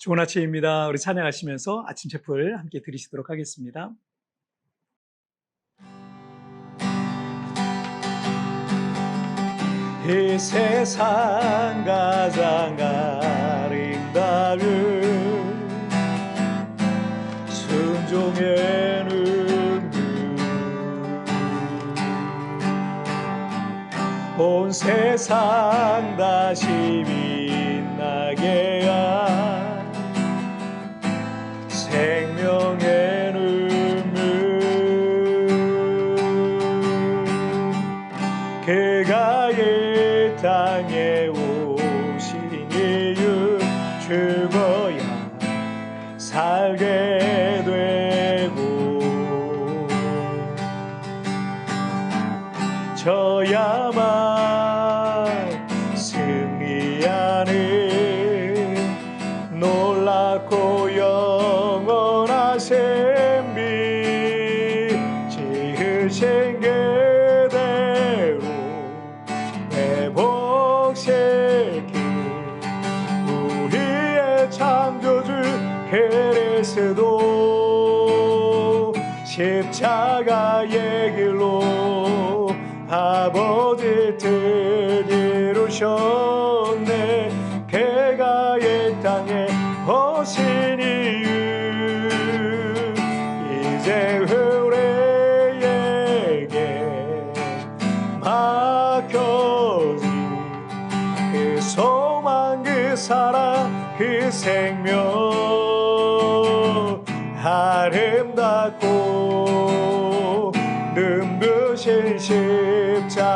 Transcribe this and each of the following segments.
좋은 아침입니다. 우리 찬양하시면서 아침 제풀 함께 드리시도록 하겠습니다. 이 세상 가장 아름다운 순종의 능력, 온 세상 다시 빛나게 한 생명의 눈물, 그가 이 땅에 오신 이유, 죽어야 살게 되고 져야만 승리하는 놀랍고 영원한 셈비, 지으신 그대로 회복시킨 우리의 창조주 그리스도, 십자가의 길로 아버지 뜻 이루셨네. 그가 이 땅에 오신 이유, 이제 우리에게 맡겨진 그 소망, 그 사랑, 그 생명, 아름답고 눈부신 십자가의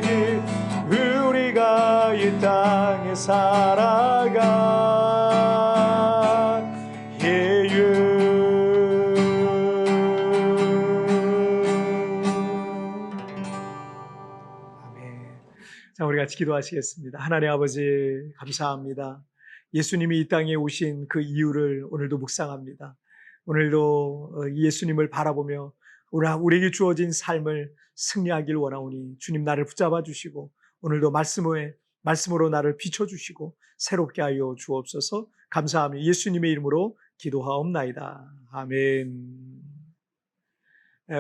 길, 우리가 이 땅에 살아간 이유. 아멘. 자, 우리 같이 기도하시겠습니다. 하나님 아버지, 감사합니다. 예수님이 이 땅에 오신 그 이유를 오늘도 묵상합니다. 오늘도 예수님을 바라보며 우리에게 주어진 삶을 승리하길 원하오니 주님, 나를 붙잡아 주시고 오늘도 말씀으로 나를 비춰주시고 새롭게 하여 주옵소서. 감사하며 예수님의 이름으로 기도하옵나이다. 아멘.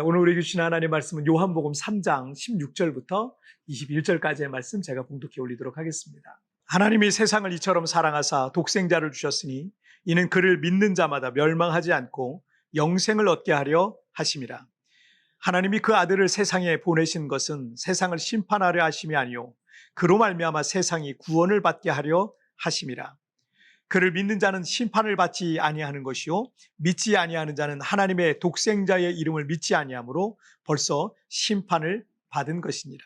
오늘 우리에게 주신 하나님의 말씀은 요한복음 3장 16절부터 21절까지의 말씀 제가 봉독해 올리도록 하겠습니다. 하나님이 세상을 이처럼 사랑하사 독생자를 주셨으니 이는 그를 믿는 자마다 멸망하지 않고 영생을 얻게 하려 하심이라. 하나님이 그 아들을 세상에 보내신 것은 세상을 심판하려 하심이 아니요 그로 말미암아 세상이 구원을 받게 하려 하심이라. 그를 믿는 자는 심판을 받지 아니하는 것이요 믿지 아니하는 자는 하나님의 독생자의 이름을 믿지 아니하므로 벌써 심판을 받은 것이니라.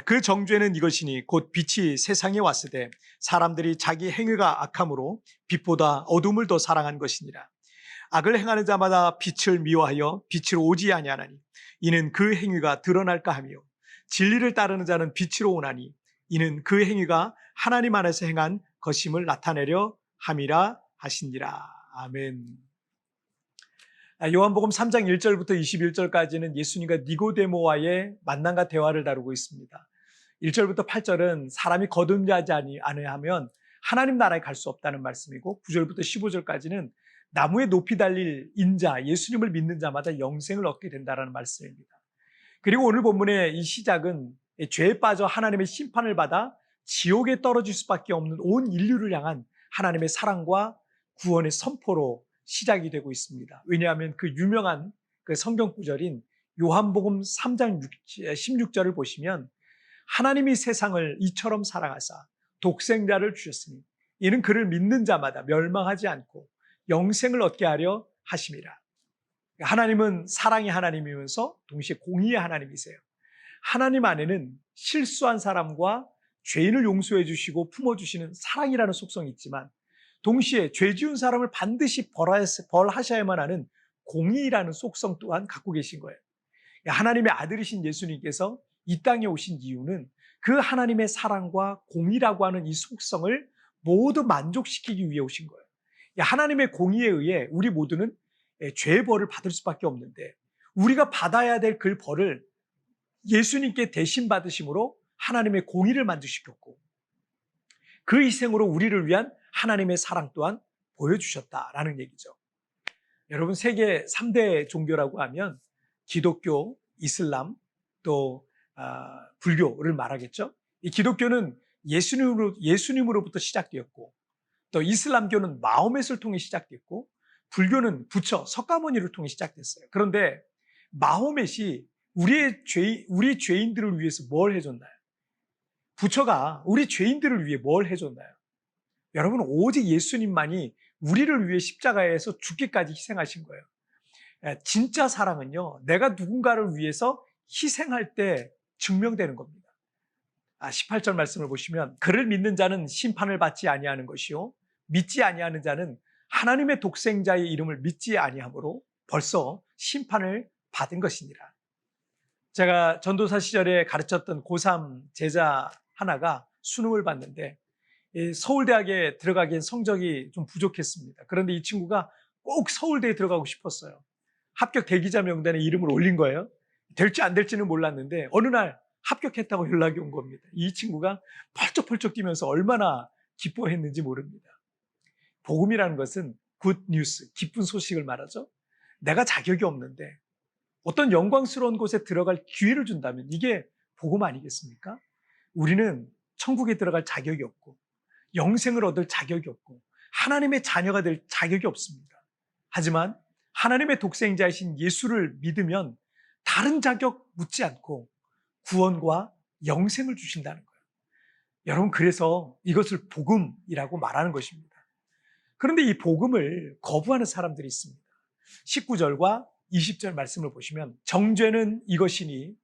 그 정죄는 이것이니 곧 빛이 세상에 왔으되 사람들이 자기 행위가 악함으로 빛보다 어둠을 더 사랑한 것이니라. 악을 행하는 자마다 빛을 미워하여 빛으로 오지 아니하나니 이는 그 행위가 드러날까 하며, 진리를 따르는 자는 빛으로 오나니 이는 그 행위가 하나님 안에서 행한 것임을 나타내려 함이라 하시니라. 아멘. 요한복음 3장 1절부터 21절까지는 예수님과 니고데모와의 만남과 대화를 다루고 있습니다. 1절부터 8절은 사람이 거듭나지 아니하면 하나님 나라에 갈 수 없다는 말씀이고, 9절부터 15절까지는 나무에 높이 달릴 인자, 예수님을 믿는 자마다 영생을 얻게 된다는 말씀입니다. 그리고 오늘 본문의 이 시작은 죄에 빠져 하나님의 심판을 받아 지옥에 떨어질 수밖에 없는 온 인류를 향한 하나님의 사랑과 구원의 선포로 시작이 되고 있습니다. 왜냐하면 그 유명한 그 성경 구절인 요한복음 3장 16절을 보시면, 하나님이 세상을 이처럼 사랑하사 독생자를 주셨으니 이는 그를 믿는 자마다 멸망하지 않고 영생을 얻게 하려 하심이라. 하나님은 사랑의 하나님이면서 동시에 공의의 하나님이세요. 하나님 안에는 실수한 사람과 죄인을 용서해 주시고 품어주시는 사랑이라는 속성이 있지만, 동시에 죄 지은 사람을 반드시 벌하셔야만 하는 공의라는 속성 또한 갖고 계신 거예요. 하나님의 아들이신 예수님께서 이 땅에 오신 이유는 그 하나님의 사랑과 공의라고 하는 이 속성을 모두 만족시키기 위해 오신 거예요. 하나님의 공의에 의해 우리 모두는 죄의 벌을 받을 수밖에 없는데, 우리가 받아야 될 그 벌을 예수님께 대신 받으심으로 하나님의 공의를 만족시켰고, 그 희생으로 우리를 위한 하나님의 사랑 또한 보여주셨다라는 얘기죠. 여러분, 세계 3대 종교라고 하면 기독교, 이슬람, 또 불교를 말하겠죠. 이 기독교는 예수님으로부터 시작되었고, 또 이슬람교는 마호멧을 통해 시작됐고, 불교는 부처, 석가모니를 통해 시작됐어요. 그런데 마호멧이 우리 죄인들을 위해서 뭘 해줬나요? 부처가 우리 죄인들을 위해 뭘 해줬나요? 여러분, 오직 예수님만이 우리를 위해 십자가에서 죽기까지 희생하신 거예요. 진짜 사랑은요, 내가 누군가를 위해서 희생할 때 증명되는 겁니다. 18절 말씀을 보시면, 그를 믿는 자는 심판을 받지 아니하는 것이요 믿지 아니하는 자는 하나님의 독생자의 이름을 믿지 아니하므로 벌써 심판을 받은 것이니라. 제가 전도사 시절에 가르쳤던 고3 제자 하나가 수능을 봤는데 서울대학에 들어가기엔 성적이 좀 부족했습니다. 그런데 이 친구가 꼭 서울대에 들어가고 싶었어요. 합격 대기자 명단에 이름을 올린 거예요. 될지 안 될지는 몰랐는데 어느 날 합격했다고 연락이 온 겁니다. 이 친구가 펄쩍펄쩍 뛰면서 얼마나 기뻐했는지 모릅니다. 복음이라는 것은 굿 뉴스, 기쁜 소식을 말하죠. 내가 자격이 없는데 어떤 영광스러운 곳에 들어갈 기회를 준다면 이게 복음 아니겠습니까? 우리는 천국에 들어갈 자격이 없고 영생을 얻을 자격이 없고 하나님의 자녀가 될 자격이 없습니다. 하지만 하나님의 독생자이신 예수를 믿으면 다른 자격 묻지 않고 구원과 영생을 주신다는 거예요. 여러분, 그래서 이것을 복음이라고 말하는 것입니다. 그런데 이 복음을 거부하는 사람들이 있습니다. 19절과 20절 말씀을 보시면, 정죄는 이것이니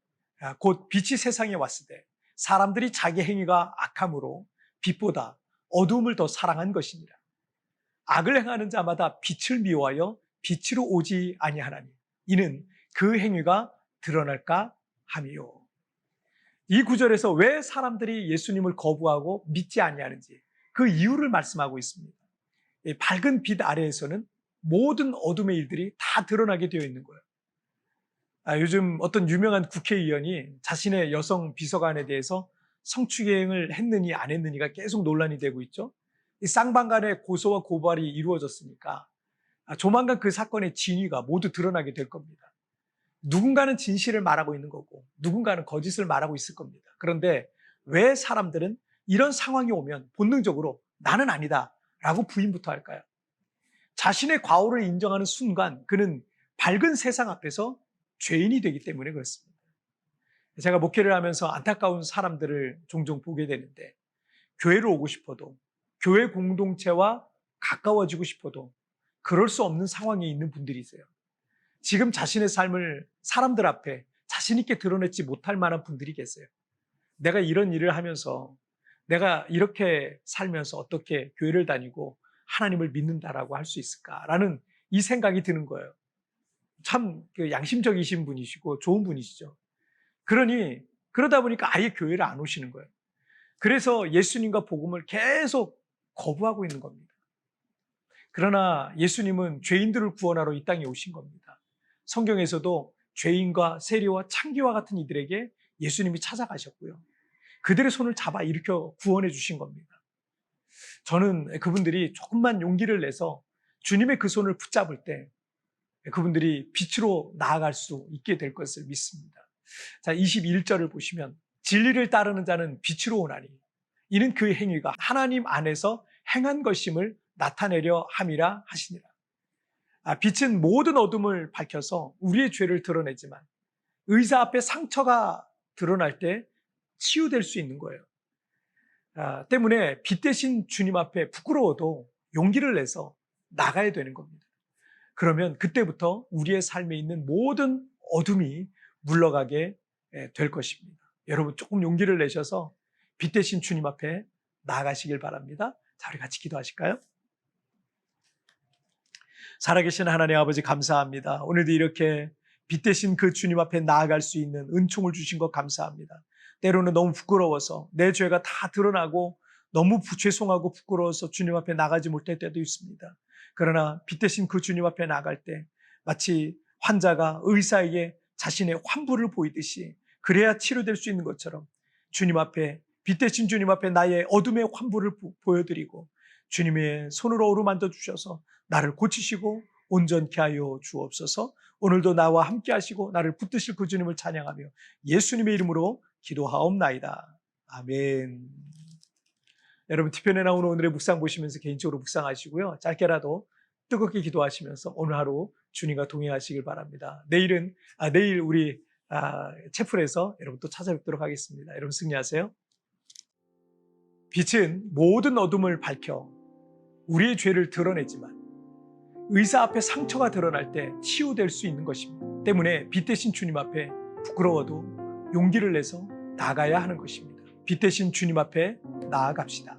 곧 빛이 세상에 왔을 때 사람들이 자기 행위가 악함으로 빛보다 어두움을 더 사랑한 것이니라. 악을 행하는 자마다 빛을 미워하여 빛으로 오지 아니하나니 이는 그 행위가 드러날까 함이요. 이 구절에서 왜 사람들이 예수님을 거부하고 믿지 아니하는지 그 이유를 말씀하고 있습니다. 밝은 빛 아래에서는 모든 어둠의 일들이 다 드러나게 되어 있는 거예요. 요즘 어떤 유명한 국회의원이 자신의 여성 비서관에 대해서 성추행을 했느니 안 했느니가 계속 논란이 되고 있죠. 이 쌍방간의 고소와 고발이 이루어졌으니까 조만간 그 사건의 진위가 모두 드러나게 될 겁니다. 누군가는 진실을 말하고 있는 거고 누군가는 거짓을 말하고 있을 겁니다. 그런데 왜 사람들은 이런 상황이 오면 본능적으로 나는 아니다 라고 부인부터 할까요? 자신의 과오를 인정하는 순간 그는 밝은 세상 앞에서 죄인이 되기 때문에 그렇습니다. 제가 목회를 하면서 안타까운 사람들을 종종 보게 되는데, 교회를 오고 싶어도 교회 공동체와 가까워지고 싶어도 그럴 수 없는 상황에 있는 분들이세요. 지금 자신의 삶을 사람들 앞에 자신 있게 드러내지 못할 만한 분들이 계세요. 내가 이런 일을 하면서, 내가 이렇게 살면서 어떻게 교회를 다니고 하나님을 믿는다라고 할 수 있을까라는 이 생각이 드는 거예요. 참 양심적이신 분이시고 좋은 분이시죠. 그러다 보니까 아예 교회를 안 오시는 거예요. 그래서 예수님과 복음을 계속 거부하고 있는 겁니다. 그러나 예수님은 죄인들을 구원하러 이 땅에 오신 겁니다. 성경에서도 죄인과 세리와 창기와 같은 이들에게 예수님이 찾아가셨고요. 그들의 손을 잡아 일으켜 구원해 주신 겁니다. 저는 그분들이 조금만 용기를 내서 주님의 그 손을 붙잡을 때 그분들이 빛으로 나아갈 수 있게 될 것을 믿습니다. 자, 21절을 보시면, 진리를 따르는 자는 빛으로 오나니 이는 그 행위가 하나님 안에서 행한 것임을 나타내려 함이라 하시니라. 빛은 모든 어둠을 밝혀서 우리의 죄를 드러내지만 의사 앞에 상처가 드러날 때 치유될 수 있는 거예요. 때문에 빛 대신 주님 앞에 부끄러워도 용기를 내서 나가야 되는 겁니다. 그러면 그때부터 우리의 삶에 있는 모든 어둠이 물러가게 될 것입니다. 여러분, 조금 용기를 내셔서 빛 대신 주님 앞에 나아가시길 바랍니다. 자, 우리 같이 기도하실까요? 살아계신 하나님 아버지, 감사합니다. 오늘도 이렇게 빛 대신 그 주님 앞에 나아갈 수 있는 은총을 주신 것 감사합니다. 때로는 너무 부끄러워서 내 죄가 다 드러나고 너무 죄송하고 부끄러워서 주님 앞에 나가지 못할 때도 있습니다. 그러나 빛 대신 그 주님 앞에 나갈 때 마치 환자가 의사에게 자신의 환부를 보이듯이, 그래야 치료될 수 있는 것처럼 주님 앞에, 빛 대신 주님 앞에 나의 어둠의 환부를 보여드리고 주님의 손으로 어루만져 주셔서 나를 고치시고 온전케 하여 주옵소서. 오늘도 나와 함께 하시고 나를 붙드실 그 주님을 찬양하며 예수님의 이름으로 기도하옵나이다. 아멘. 여러분 티편에 나오는 오늘의 묵상 보시면서 개인적으로 묵상하시고요. 짧게라도 뜨겁게 기도하시면서 오늘 하루 주님과 동행하시길 바랍니다. 내일 우리 채플에서 여러분 또 찾아뵙도록 하겠습니다. 여러분 승리하세요. 빛은 모든 어둠을 밝혀 우리의 죄를 드러내지만 의사 앞에 상처가 드러날 때 치유될 수 있는 것입니다. 때문에 빛 대신 주님 앞에 부끄러워도 용기를 내서 나가야 하는 것입니다. 빛 대신 주님 앞에 나아갑시다.